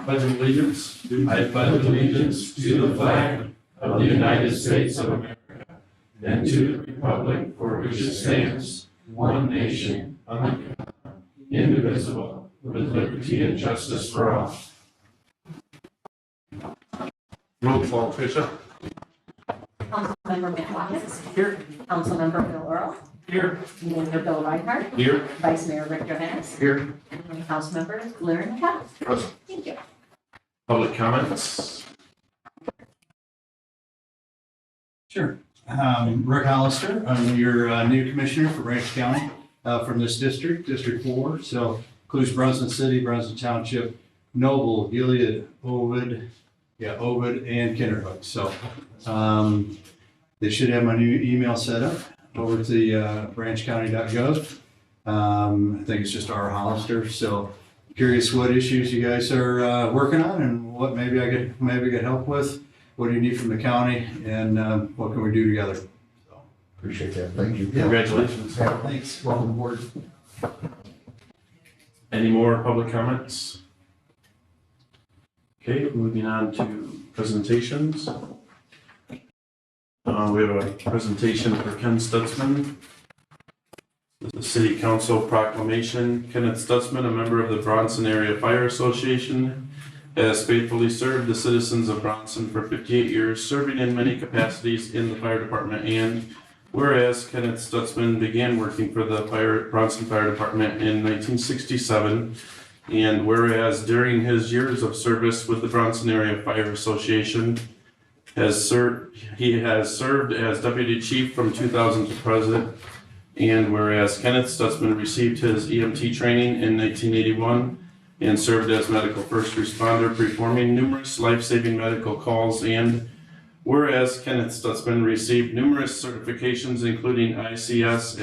Pledge allegiance. I pledge allegiance to the flag of the United States of America and to the republic for which it stands, one nation, under God, indivisible, with liberty and justice for all. Roll call, Tricia. Councilmember Matt Watkins. Here. Councilmember Bill Earl. Here. Mayor Bill Reinhardt. Here. Vice Mayor Rick Johannes. Here. And Councilmember Larry McCall. Present. Thank you. Public comments. Sure. Rick Hollister, I'm your new commissioner for Branch County from this district, District 4. So includes Brunswick City, Brunswick Township, Noble, Gilead, Ovid, and Kinderhook. So they should have my new email set up over to the branchcounty.gov. I think it's just R. Hollister. So curious what issues you guys are working on and what maybe I get help with. What do you need from the county, and what can we do together? So, Appreciate that. Thank you. Congratulations. thanks. Welcome aboard. Any more public comments? Okay, moving on to presentations. We have a presentation for Ken Stutzman. The City Council proclamation. Kenneth Stutzman, a member of the Bronson Area Fire Association, has faithfully served the citizens of Bronson for 58 years, serving in many capacities in the fire department. And whereas Kenneth Stutzman began working for the Bronson Fire Department in 1967, and whereas during his years of service with the Bronson Area Fire Association, he has served as deputy chief from 2000 to present. And whereas Kenneth Stutzman received his EMT training in 1981 and served as medical first responder, performing numerous life-saving medical calls. And whereas Kenneth Stutzman received numerous certifications, including ICS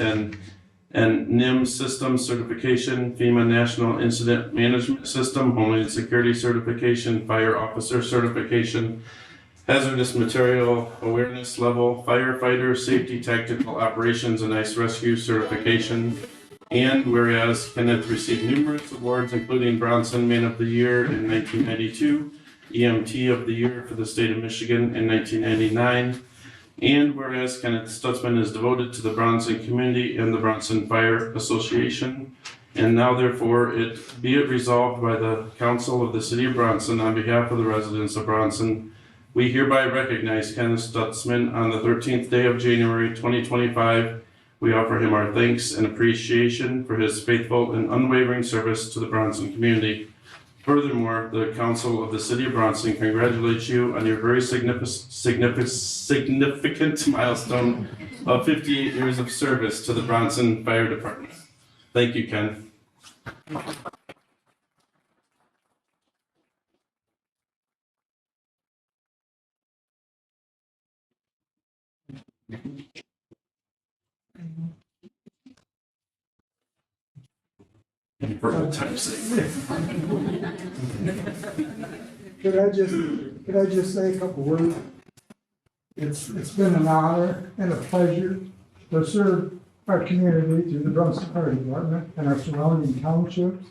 and NIM system certification, FEMA National Incident Management System, Homeland Security certification, fire officer certification, hazardous material awareness level, firefighter safety tactical operations and ice rescue certification. And whereas Kenneth received numerous awards, including Bronson Man of the Year in 1992, EMT of the Year for the state of Michigan in 1999. And whereas Kenneth Stutzman is devoted to the Bronson community and the Bronson Fire Association. And now therefore be it resolved by the Council of the City of Bronson on behalf of the residents of Bronson, we hereby recognize Kenneth Stutzman on the 13th day of January 2025. We offer him our thanks and appreciation for his faithful and unwavering service to the Bronson community. Furthermore, the Council of the City of Bronson congratulates you on your very significant milestone of 58 years of service to the Bronson Fire Department. Thank you, Ken. For old time's sake. Could I just say a couple words? It's been an honor and a pleasure to serve our community through the Bronson Fire Department and our surrounding townships.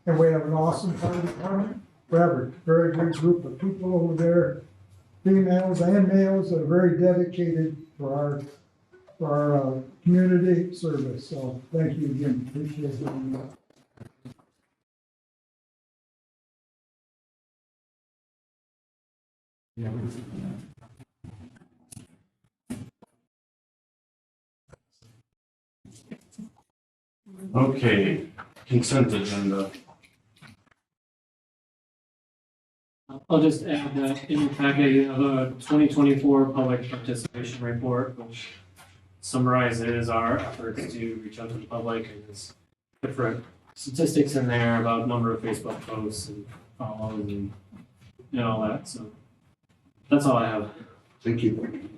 And we have an awesome fire department. We have a very good group of people over there, females and males, that are very dedicated for our community service. So thank you again. Appreciate it. Okay, consent agenda. I'll just add that in your packet, you have a 2024 public participation report, which summarizes our efforts to reach out to the public, and there's different statistics in there about number of Facebook posts and follows and all that. So that's all I have. Thank you.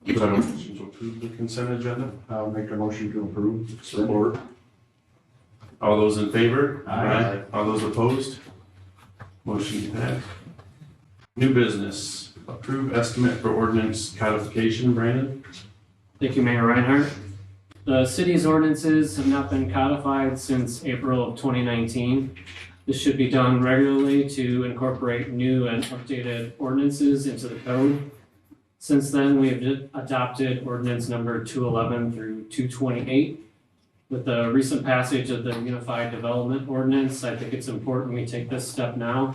Do I have a motion to approve the consent agenda? I'll make a motion to approve. Support. All those in favor? Aye. All those opposed? Motion passed. New business, approve estimate for ordinance codification, Brandon? Thank you, Mayor Reinhardt. The city's ordinances have not been codified since April of 2019. This should be done regularly to incorporate new and updated ordinances into the code. Since then, we have adopted ordinance number 211 through 228. With the recent passage of the Unified Development Ordinance, I think it's important we take this step now.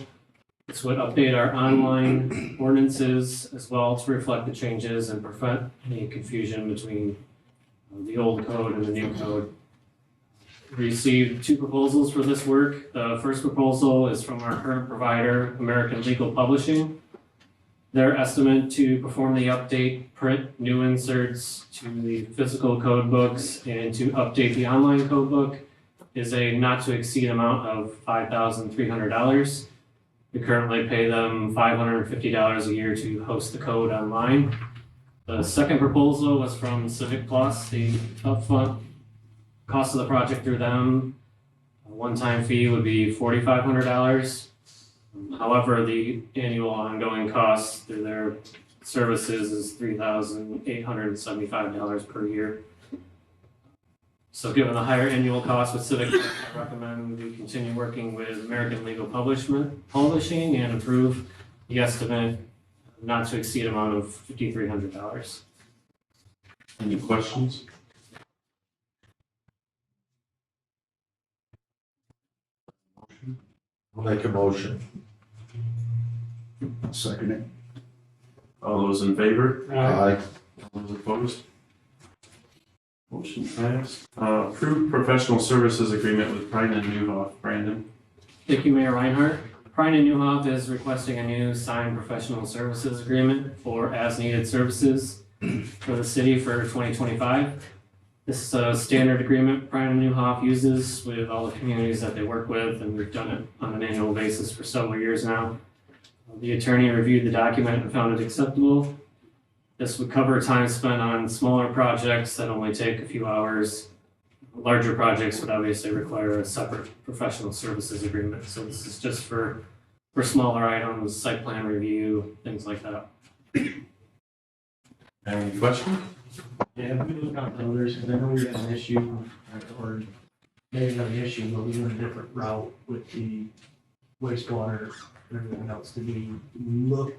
This would update our online ordinances as well to reflect the changes and prevent any confusion between the old code and the new code. We received 2 proposals for this work. The first proposal is from our current provider, American Legal Publishing. Their estimate to perform the update, print new inserts to the physical code books, and to update the online code book is a not to exceed amount of $5,300. We currently pay them $550 a year to host the code online. The second proposal was from Civic Plus, the upfront cost of the project through them. A one-time fee would be $4,500. However, the annual ongoing cost through their services is $3,875 per year. So given the higher annual cost with Civic, I recommend we continue working with American Legal Publishing and approve the estimate not to exceed amount of $5,300. Any questions? I'll make a motion. Second it. All those in favor? Aye. All those opposed? Motion passed. Approved professional services agreement with Prine and Newhoff. Brandon? Thank you, Mayor Reinhardt. Prine and Newhoff is requesting a new signed professional services agreement for as-needed services for the city for 2025. This is a standard agreement Prine and Newhoff uses with all the communities that they work with, and we've done it on an annual basis for several years now. The attorney reviewed the document and found it acceptable. This would cover time spent on smaller projects that only take a few hours. Larger projects would obviously require a separate professional services agreement. So this is just for smaller items, site plan review, things like that. Any questions? Yeah, we look out the others, because I know we got an issue, or maybe not an issue, but we went a different route with the wastewater and everything else. Did we look,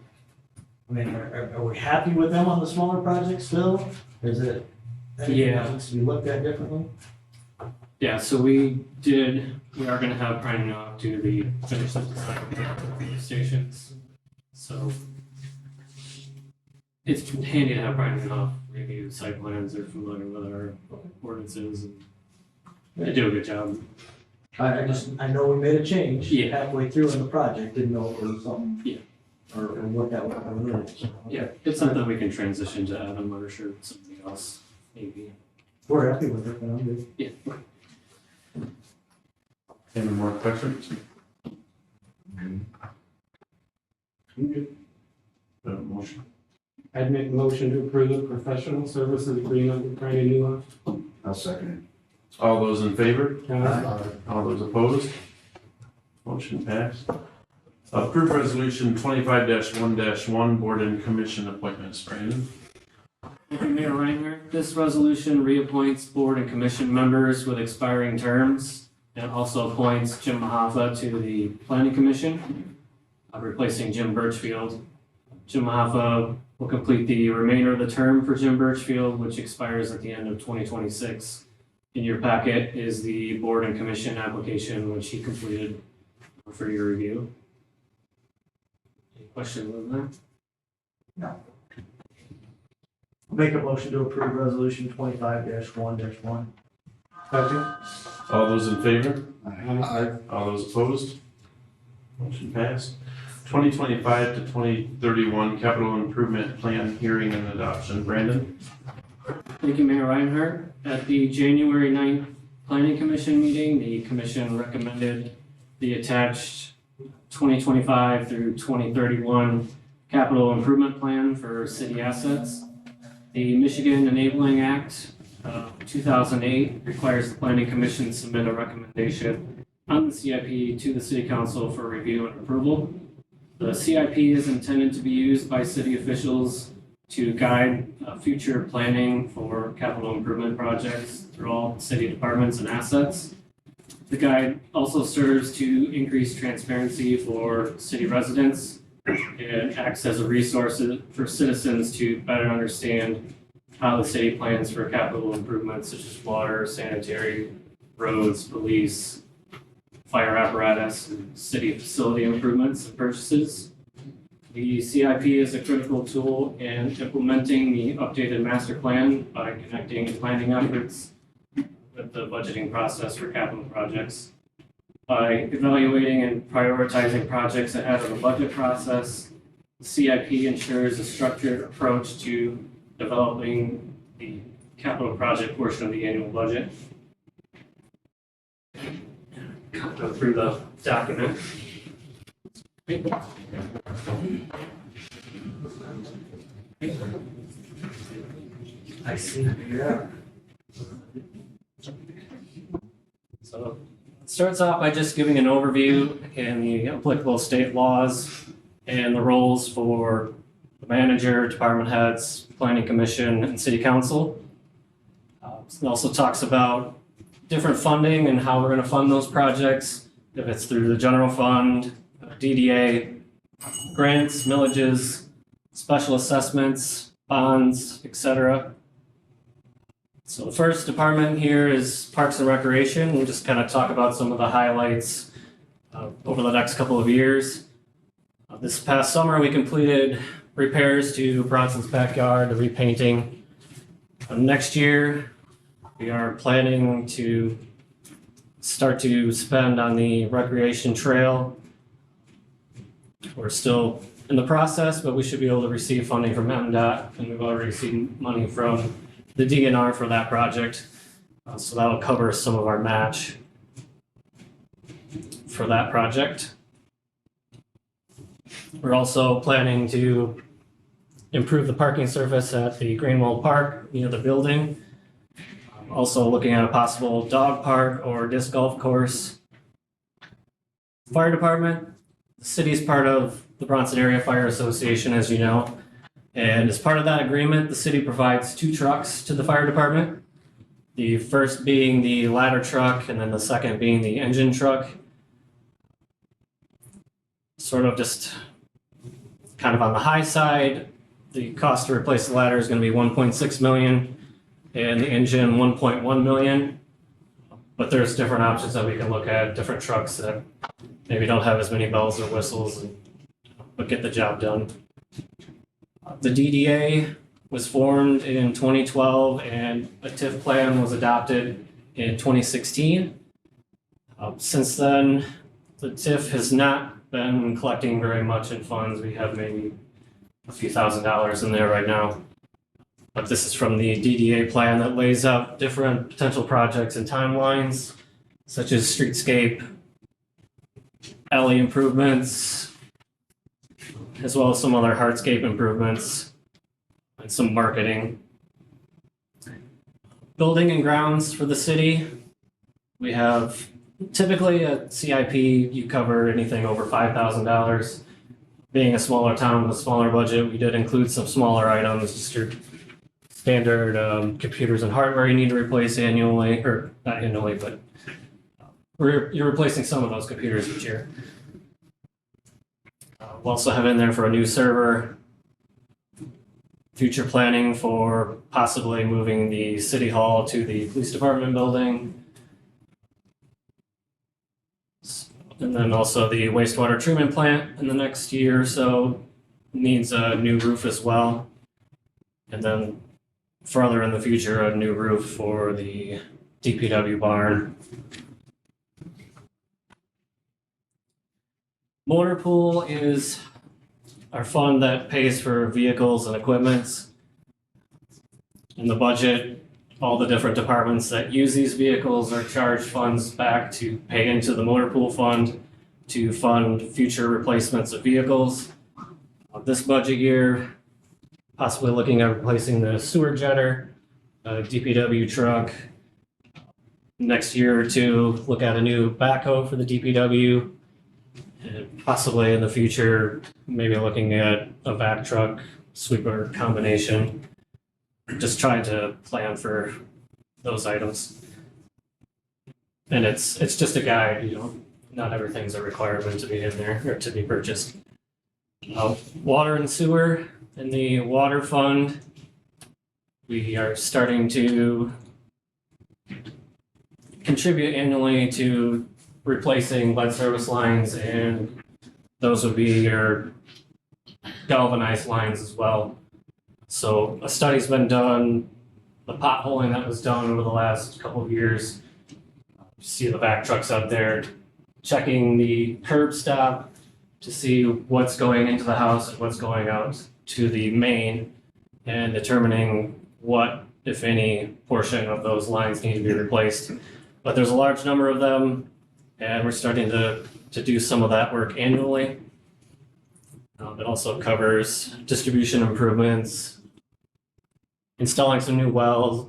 I mean, are we happy with them on the smaller projects still? Is it, anything Yeah. that needs to be looked at differently? Yeah, so we are gonna have Prine and Newhoff do the finish the design of the stations. So it's handy to have Prine and Newhoff review site plans. They're familiar with our ordinances and they do a good job. I know we made a change Yeah. halfway through in the project, didn't know if it was something. Yeah. Or what that was. So, Yeah, it's something we can transition to Adam or sure something else, maybe. We're happy with it, but I'm good. Yeah. Any more questions? Motion. I'd make a motion to approve the professional services agreement with Prine and Newhoff. I'll second All those in favor? it. Aye. All those opposed? Motion passed. Approved resolution 25-1-1, board and commission appointments. Brandon? Thank you, Mayor Reinhardt. This resolution reappoints board and commission members with expiring terms and also appoints Jim Mahafa to the planning commission, replacing Jim Birchfield. Jim Mahafa will complete the remainder of the term for Jim Birchfield, which expires at the end of 2026. In your packet is the board and commission application, which he completed for your review. Any questions on that? Make a motion to approve resolution 25-1-1. Second. All those in favor? Aye. All those opposed? Motion passed. 2025 to 2031 capital improvement plan hearing and adoption. Brandon? Thank you, Mayor Reinhardt. At the January 9th Planning Commission meeting, the commission recommended the attached 2025 through 2031 capital improvement plan for city assets. The Michigan Enabling Act of 2008 requires the Planning Commission to submit a recommendation on the CIP to the City Council for review and approval. The CIP is intended to be used by city officials to guide future planning for capital improvement projects through all city departments and assets. The guide also serves to increase transparency for city residents and acts as a resource for citizens to better understand how the city plans for capital improvements such as water, sanitary, roads, police, fire apparatus, and city facility improvements and purchases. The CIP is a critical tool in implementing the updated master plan by connecting planning efforts with the budgeting process for capital projects. By evaluating and prioritizing projects ahead of the budget process, the CIP ensures a structured approach to developing the capital project portion of the annual budget. Go through the document. I see. Yeah. So it starts off by just giving an overview in the applicable state laws and the roles for the manager, department heads, planning commission, and city council. It also talks about different funding and how we're going to fund those projects, if it's through the general fund, DDA, grants, millages, special assessments, bonds, etc. So the first department here is Parks and Recreation. We'll just kind of talk about some of the highlights over the next couple of years. This past summer, we completed repairs to Bronson's backyard, the repainting. Next year, we are planning to start to spend on the recreation trail. We're still in the process, but we should be able to receive funding from MDOT, and we've already received money from the DNR for that project. So that'll cover some of our match for that project. We're also planning to improve the parking surface at the Greenwald Park near the building. Also looking at a possible dog park or disc golf course. Fire department, the city is part of the Bronson Area Fire Association, as you know. And as part of that agreement, the city provides 2 trucks to the fire department. The first being the ladder truck, and then the second being the engine truck. Sort of just kind of on the high side, the cost to replace the ladder is going to be $1.6 million, and the engine $1.1 million. But there's different options that we can look at, different trucks that maybe don't have as many bells or whistles, but get the job done. The DDA was formed in 2012 and a TIF plan was adopted in 2016. Since then, the TIF has not been collecting very much in funds. We have maybe a few $1,000s in there right now. But this is from the DDA plan that lays out different potential projects and timelines, such as streetscape, alley improvements, as well as some other hardscape improvements and some marketing. Building and grounds for the city. We have typically at CIP, you cover anything over $5,000. Being a smaller town with a smaller budget, we did include some smaller items, just your standard computers and hardware you need to replace annually, or not annually, but you're replacing some of those computers each year. We'll also have in there for a new server, future planning for possibly moving the city hall to the police department building. And then also the wastewater treatment plant in the next year or so needs a new roof as well. And then further in the future, a new roof for the DPW barn. Motor pool is our fund that pays for vehicles and equipments. In the budget, all the different departments that use these vehicles are charged funds back to pay into the motor pool fund to fund future replacements of vehicles. This budget year, possibly looking at replacing the sewer jetter, a DPW truck. Next year or two, look at a new backhoe for the DPW. And possibly in the future, maybe looking at a vac truck sweeper combination. Just trying to plan for those items. And it's just a guide, you know, not everything's a requirement to be in there or to be purchased. Water and sewer in the water fund, we are starting to contribute annually to replacing lead service lines, and those would be your galvanized lines as well. So a study's been done, the potholing that was done over the last couple of years. You see the back trucks out there checking the curb stop to see what's going into the house and what's going out to the main, and determining what, if any, portion of those lines need to be replaced. But there's a large number of them, and we're starting to do some of that work annually. It also covers distribution improvements, installing some new wells,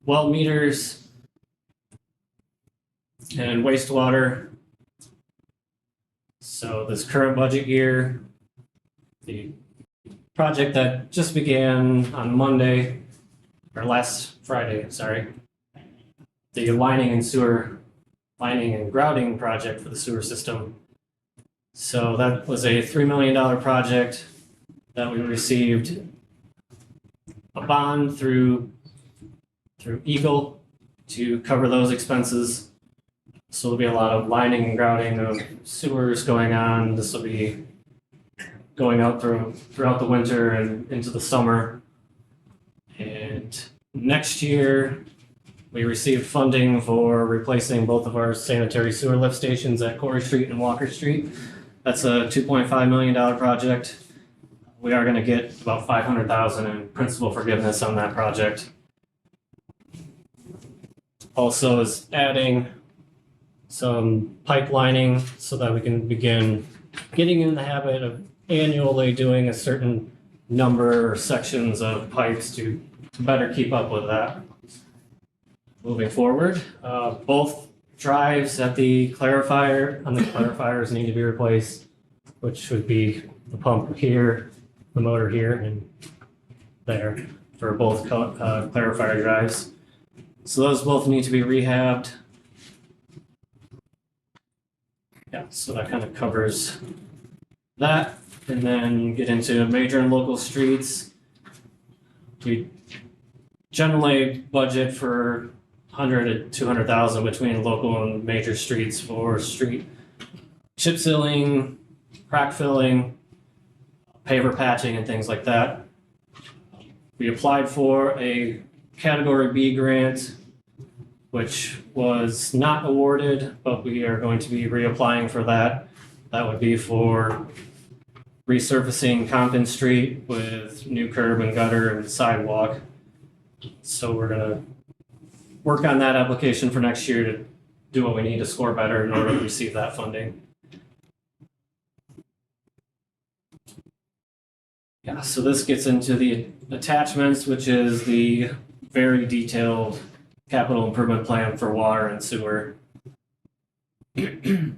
well meters, and wastewater. So this current budget year, the project that just began on Monday, or last Friday, sorry, the lining and grouting project for the sewer system. So that was a $3 million project that we received a bond through Eagle to cover those expenses. So there'll be a lot of lining and grouting of sewers going on. This will be going out throughout the winter and into the summer. And next year, we received funding for replacing both of our sanitary sewer lift stations at Corey Street and Walker Street. That's a $2.5 million project. We are going to get about $500,000 in principal forgiveness on that project. Also is adding some pipelining so that we can begin getting in the habit of annually doing a certain number or sections of pipes to better keep up with that. Moving forward, both drives on the clarifiers need to be replaced, which would be the pump here, the motor here, and there for both clarifier drives. So those both need to be rehabbed. Yeah, so that kind of covers that. And then get into major and local streets. We generally budget for 100 to 200,000 between local and major streets for street chip sealing, crack filling, paver patching, and things like that. We applied for a Category B grant, which was not awarded, but we are going to be reapplying for that. That would be for resurfacing Compton Street with new curb and gutter and sidewalk. So we're gonna work on that application for next year to do what we need to score better in order to receive that funding. Yeah, so this gets into the attachments, which is the very detailed capital improvement plan for water and sewer. You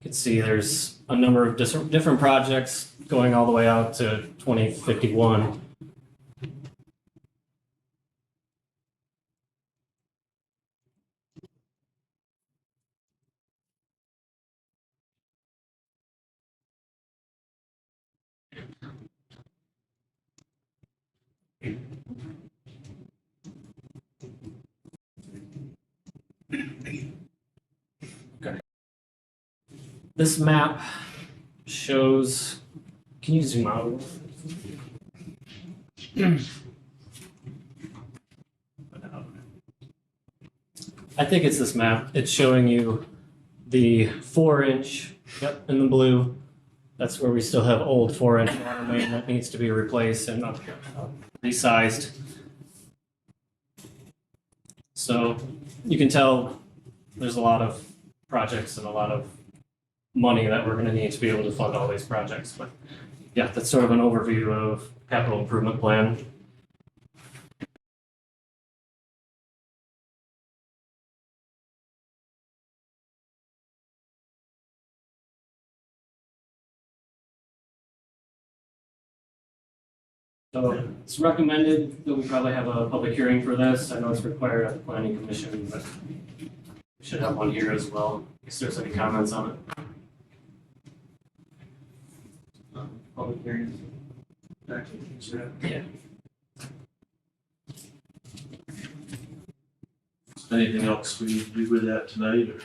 can see there's a number of different projects going all the way out to 2051. Okay. This map shows, can you zoom out a little? I think it's this map. It's showing you the 4-inch, yep, in the blue. That's where we still have old 4-inch water main that needs to be replaced and resized. So you can tell there's a lot of projects and a lot of money that we're going to need to be able to fund all these projects. But yeah, that's sort of an overview of capital improvement plan. So it's recommended that we probably have a public hearing for this. I know it's required at the planning commission, but we should have one here as well, if there's any comments on it. Public hearing. Yeah. Anything else we need to do with that tonight, or?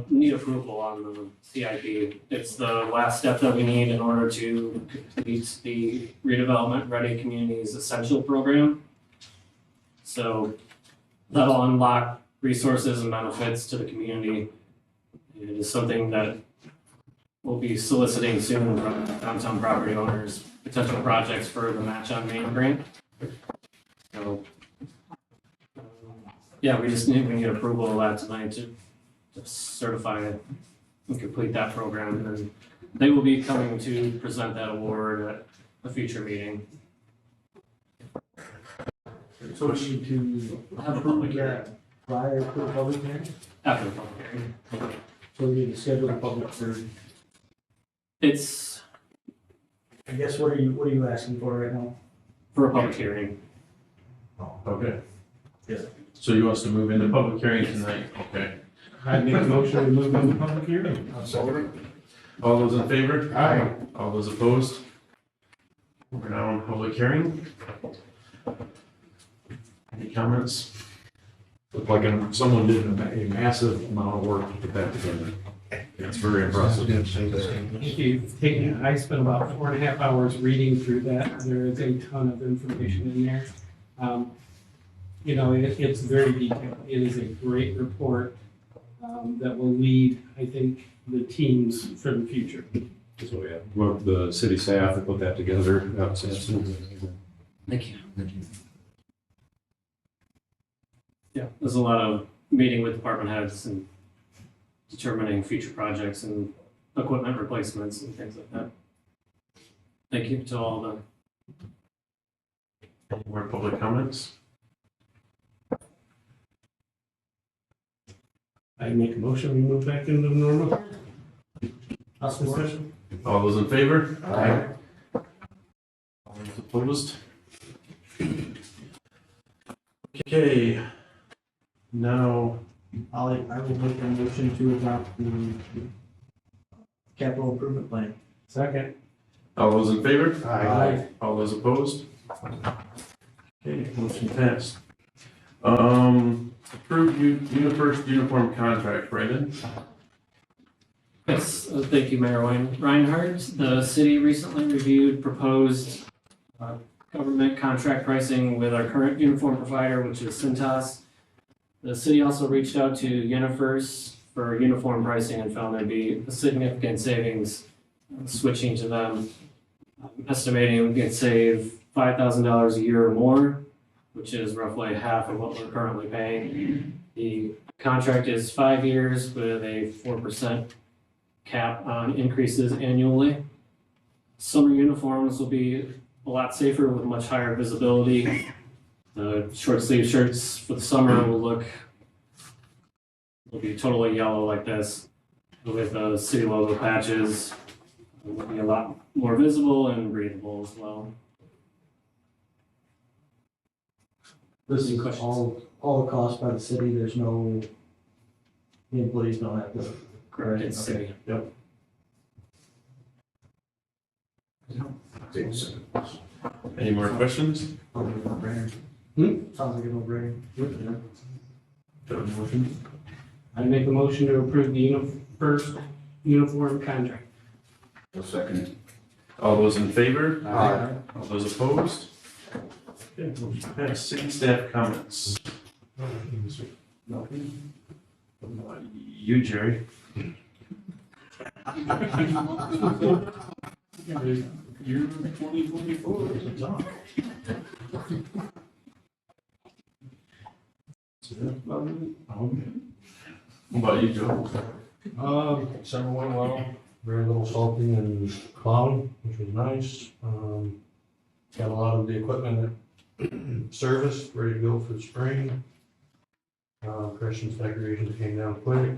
Need approval on the CIP. It's the last step that we need in order to complete the redevelopment Ready Communities Essential Program. So that'll unlock resources and benefits to the community. It is something that we'll be soliciting soon from downtown property owners, potential projects for the Match on Main grant. So, yeah, we need approval of that tonight to certify and complete that program. And then they will be coming to present that award at a future meeting. So we need to have approve that prior to the public hearing? After the public hearing. So we need to schedule a public hearing. It's I guess what are you asking for right now? for a public hearing. Okay. Yeah. So you want us to move into public hearing tonight? Okay. I'd make a motion to move into public hearing. All those in favor? Aye. All those opposed? We're now in public hearing. Any comments? Looked like someone did a massive amount of work to put that together. It's very impressive. If you've taken, I spent about 4.5 hours reading through that. There is a ton of information in there. You know, it's very detailed. It is a great report that will lead, I think, the teams for the future. So, yeah, well, the city staff that put that together, that's Thank you. Yeah, there's a lot of meeting with department heads and determining future projects and equipment replacements and things like that. Thank you to all the Any more public comments? I'd make a motion, we move back into normal discussion. All those in favor? Aye. All those opposed? Okay. Now, I will make a motion to adopt the capital improvement plan. Second. all those in favor? Aye. All those opposed? Okay, motion passed. Approved UniFirst uniform contract, Brandon? Yes, thank you, Mayor Reinhardt. The city recently reviewed proposed government contract pricing with our current uniform provider, which is Cintas. The city also reached out to UniFirst for uniform pricing and found there'd be a significant savings switching to them. Estimating we could save $5,000 a year or more, which is roughly half of what we're currently paying. The contract is 5 years with a 4% cap on increases annually. Summer uniforms will be a lot safer with much higher visibility. The short sleeve shirts for the summer will be totally yellow like this with the city logo patches. It will be a lot more visible and breathable as well. This Any is questions? all cost by the city, there's no, the employees don't have to. Correct, it's city. Yep. Any more questions? Sounds like a no-brainer. Sounds like a no-brainer. I'd make a motion to approve the first uniform contract. All those in favor? Aye. All those opposed? Okay, motion passed. City staff comments. You, Jerry. Year 2024. What about you, Joe? Summer went well, very little salting and plowing, which was nice. Got a lot of the equipment at service, ready to go for the spring. Christmas decorations came down quick.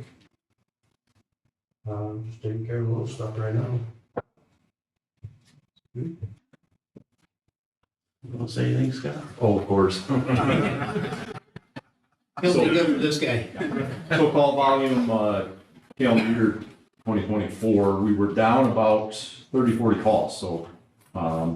Just taking care of the little stuff right now. You want to say anything, Scott? Oh, of course. He'll be good for this guy. So call volume, calendar year 2024, we were down about 30, 40 calls. So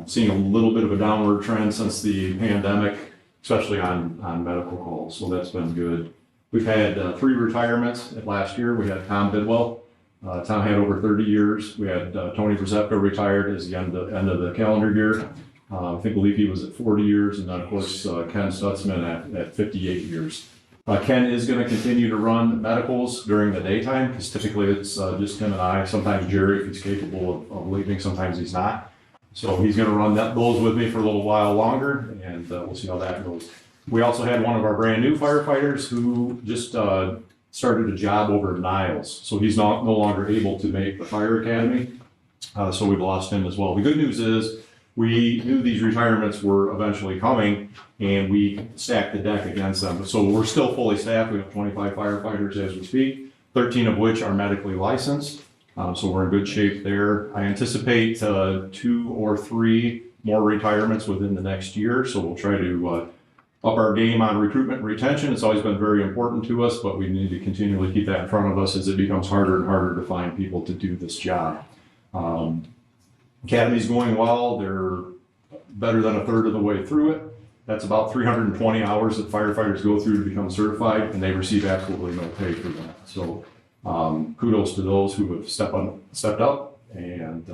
seeing a little bit of a downward trend since the pandemic, especially on medical calls. So that's been good. We've had 3 retirements last year. We had Tom Bidwell. Tom had over 30 years. We had Tony Brzepko retired as the end of the calendar year. I believe he was at 40 years. And then, of course, Ken Stutzman at 58 years. Ken is going to continue to run medicals during the daytime because typically it's just Ken and I. Sometimes Jerry, if he's capable of leaving, sometimes he's not. So he's going to run those with me for a little while longer, and we'll see how that goes. We also had one of our brand new firefighters who just started a job over at Niles. So he's no longer able to make the fire academy. So we've lost him as well. The good news is we knew these retirements were eventually coming, and we stacked the deck against them. So we're still fully staffed. We have 25 firefighters as we speak, 13 of which are medically licensed. So we're in good shape there. I anticipate 2 or 3 more retirements within the next year. So we'll try to up our game on recruitment and retention. It's always been very important to us, but we need to continually keep that in front of us as it becomes harder and harder to find people to do this job. Academy's going well. They're better than a third of the way through it. That's about 320 hours that firefighters go through to become certified, and they receive absolutely no pay for that. So kudos to those who have stepped up and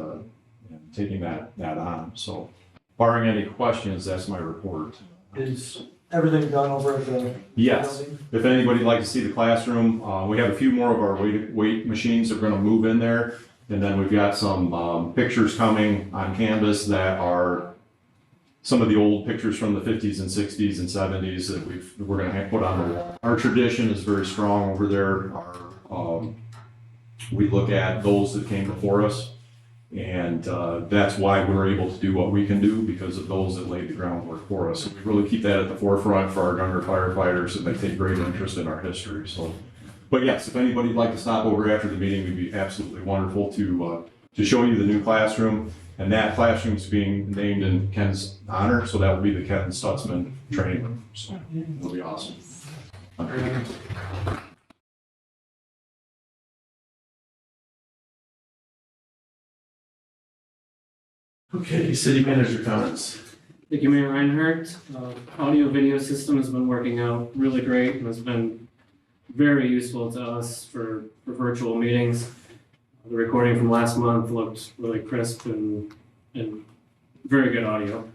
taking that on. So barring any questions, that's my report. Is everything done over at the? Yes. building? If anybody'd like to see the classroom, we have a few more of our weight machines that are going to move in there. And then we've got some pictures coming on canvas that are some of the old pictures from the 50s and 60s and 70s that we're going to put on the wall. Our tradition is very strong over there. We look at those that came before us, and that's why we're able to do what we can do, because of those that laid the groundwork for us. So we really keep that at the forefront for our younger firefighters, and they take great interest in our history. So, but yes, if anybody'd like to stop over after the meeting, it'd be absolutely wonderful to show you the new classroom. And that classroom is being named in Ken's honor, so that will be the Ken Stutzman training room. So it'll be awesome. Okay, city manager comments. Thank you, Mayor Reinhardt. Audio video system has been working out really great and has been very useful to us for virtual meetings. The recording from last month looked really crisp and very good audio.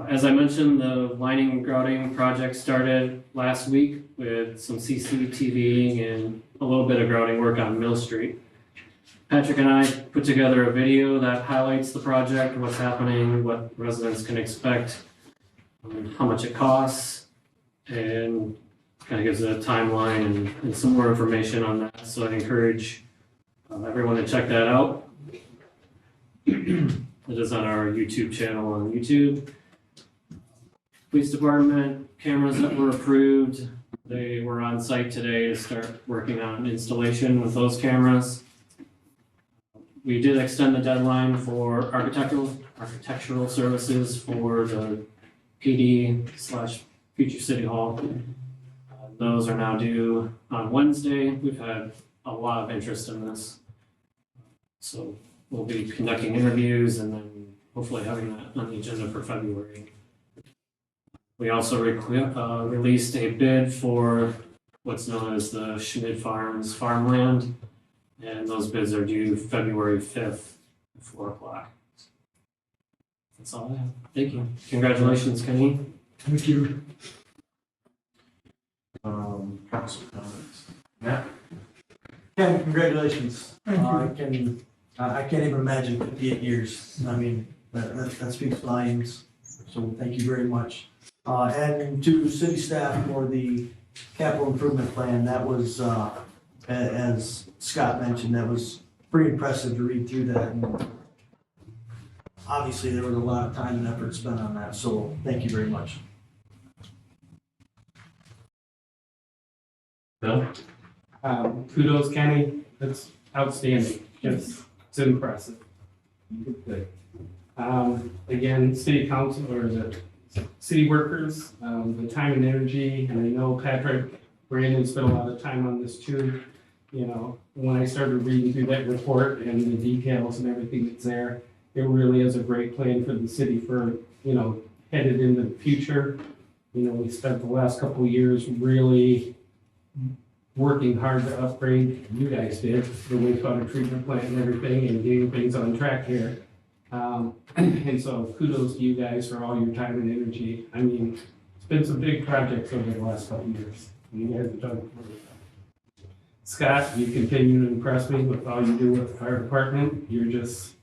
As I mentioned, the lining and grouting project started last week with some CCTV and a little bit of grouting work on Mill Street. Patrick and I put together a video that highlights the project, what's happening, what residents can expect, how much it costs, and kind of gives a timeline and some more information on that. So I encourage everyone to check that out. It is on our YouTube channel on YouTube. Police department cameras that were approved, they were on site today to start working on installation with those cameras. We did extend the deadline for architectural services for the PD/future city hall. Those are now due on Wednesday. We've had a lot of interest in this. So we'll be conducting interviews and then hopefully having that on the agenda for February. We also released a bid for what's known as the Schmid Farms farmland. And those bids are due February 5th at 4 o'clock. That's all I have. Thank you. Congratulations, Kenny. Thank you. Council comments. Matt? Ken, congratulations. Thank you. I can't even imagine 58 years. I mean, that speaks volumes. So thank you very much. And to city staff for the capital improvement plan, that was, as Scott mentioned, that was pretty impressive to read through that. And obviously, there was a lot of time and effort spent on that, so thank you very much. Bill? Kudos, Kenny. That's outstanding. It's impressive. Good. Again, city council or the city workers, the time and energy, and I know Patrick, Brandon spent a lot of time on this too. You know, when I started reading through that report and the details and everything that's there, it really is a great plan for the city for, you know, headed into the future. You know, we spent the last couple of years really working hard to upgrade, you guys did, the wastewater treatment plant and everything, and getting things on track here. And so kudos to you guys for all your time and energy. I mean, it's been some big projects over the last couple of years. You guys have done it. Scott, you continue to impress me with all you do with the fire department. You're just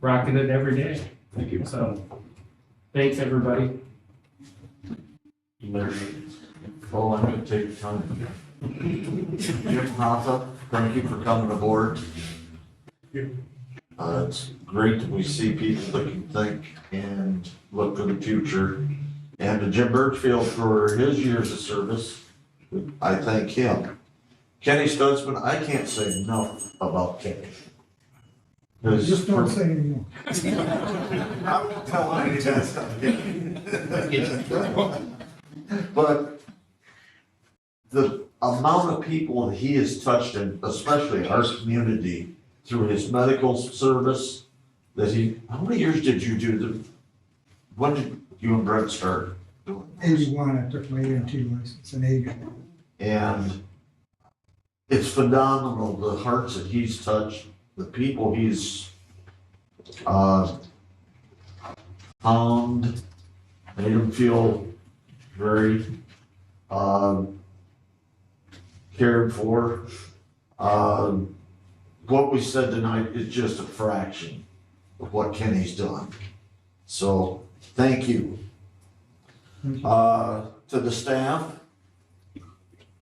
rocking it every day. Thank you. So, thanks, everybody. Well, I'm gonna take time. Jim Hoffa, thank you for coming aboard. It's great that we see people that can think and look for the future. And to Jim Birchfield for his years of service, I thank him. Kenny Stutzman, I can't say enough about Kenny. 'Cause Just don't say anymore. I won't tell any test. But the amount of people that he has touched, and especially our community, through his medical service, that he, how many years did you do when did you and Brett start doing this? 81, I took my AMT license in 80. And it's phenomenal, the hearts that he's touched, the people he's, found, made them feel very, cared for. What we said tonight is just a fraction of what Kenny's done. So, thank you. To the staff,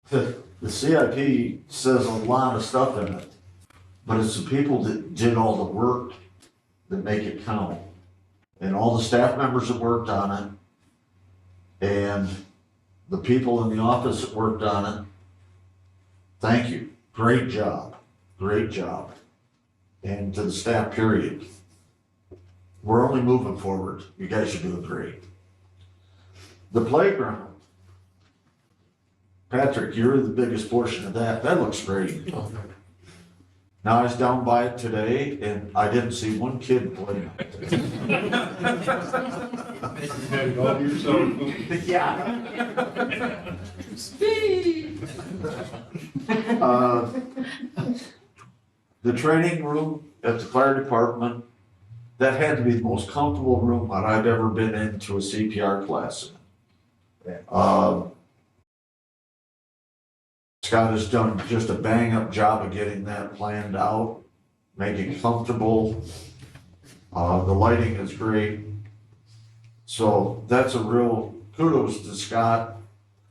the CIP says a lot of stuff in it, but it's the people that did all the work that make it count. And all the staff members that worked on it, and the people in the office that worked on it, thank you. Great job. Great job. And to the staff, period. We're only moving forward. You guys are doing great. The playground. Patrick, you're the biggest portion of that. That looks great. Now, I was down by it today and I didn't see one kid playing. Yeah. The training room at the fire department, that had to be the most comfortable room that I've ever been into a CPR class. Scott has done just a bang-up job of getting that planned out, making it comfortable. The lighting is great. So that's a real kudos to Scott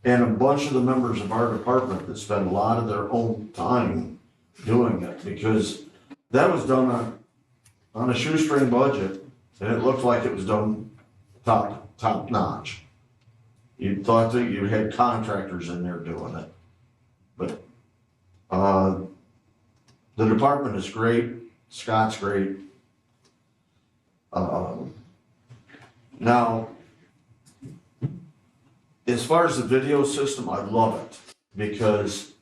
and a bunch of the members of our department that spend a lot of their own time doing it, because that was done on a shoestring budget, and it looked like it was done top notch. You thought that you had contractors in there doing it. But, the department is great, Scott's great. Now, as far as the video system, I love it, because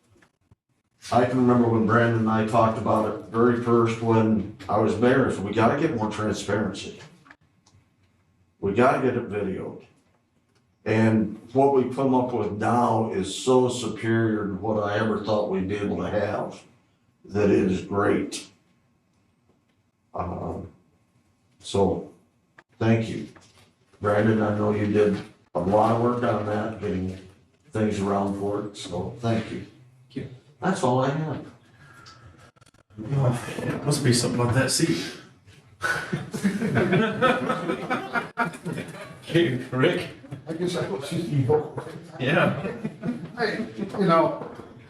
I can remember when Brandon and I talked about it very first when I was mayor, so we gotta get more transparency. We gotta get it videoed. And what we come up with now is so superior to what I ever thought we'd be able to have, that it is great. So, thank you. Brandon, I know you did a lot of work on that, getting things around for it, so thank you. Thank you. That's all I have. It must be something about that seat. Okay, Rick? I guess I was just evil. Yeah.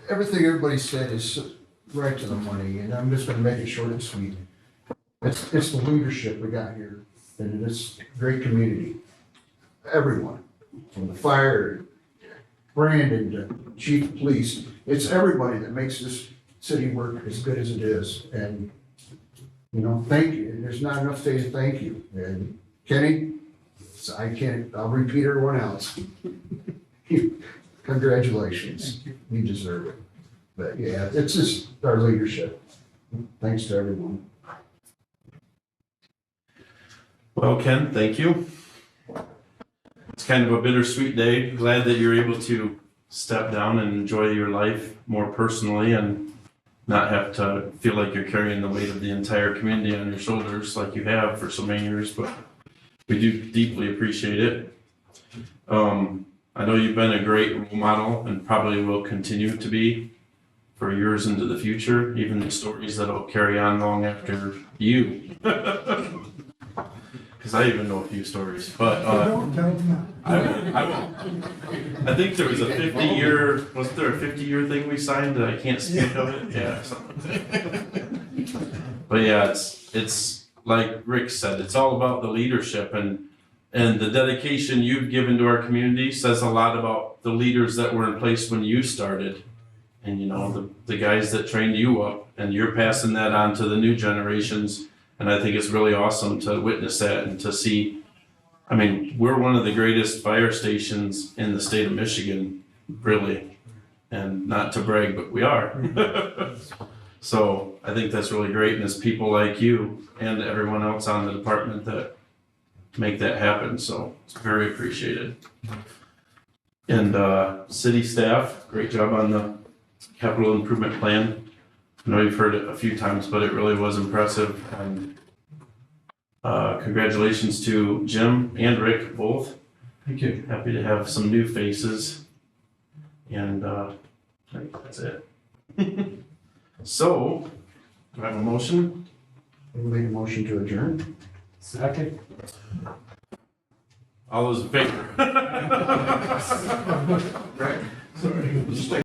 Everything everybody said is right to the money, and I'm just gonna make it short and sweet. It's the leadership we got here, and this great community. Everyone, from the fire, Brandon, to chief of police, it's everybody that makes this city work as good as it is, and You know, thank you. There's not enough to say thank you. And Kenny, I'll repeat everyone else. Congratulations. You deserve it. But yeah, it's just our leadership. Thanks to everyone. Well, Ken, thank you. It's kind of a bittersweet day. Glad that you're able to step down and enjoy your life more personally and not have to feel like you're carrying the weight of the entire community on your shoulders like you have for so many years, but we do deeply appreciate it. I know you've been a great role model and probably will continue to be for years into the future, even the stories that'll carry on long after you. Because I even know a few stories, but Don't tell them I won't. I think there was a 50-year, wasn't there a 50-year thing we signed that I can't speak of it? Yeah. But yeah, it's like Rick said, it's all about the leadership and the dedication you've given to our community says a lot about the leaders that were in place when you started. And you know, the guys that trained you up, and you're passing that on to the new generations. And I think it's really awesome to witness that and to see. I mean, we're one of the greatest fire stations in the state of Michigan, really. And not to brag, but we are. So I think that's really great. And it's people like you and everyone else on the department that make that happen. So it's very appreciated. And city staff, great job on the capital improvement plan. I know you've heard it a few times, but it really was impressive. And congratulations to Jim and Rick both. Thank you. Happy to have some new faces. And I think that's it. So, do I have a motion? We'll make a motion to adjourn. Second. All those in favor? Right. Sorry.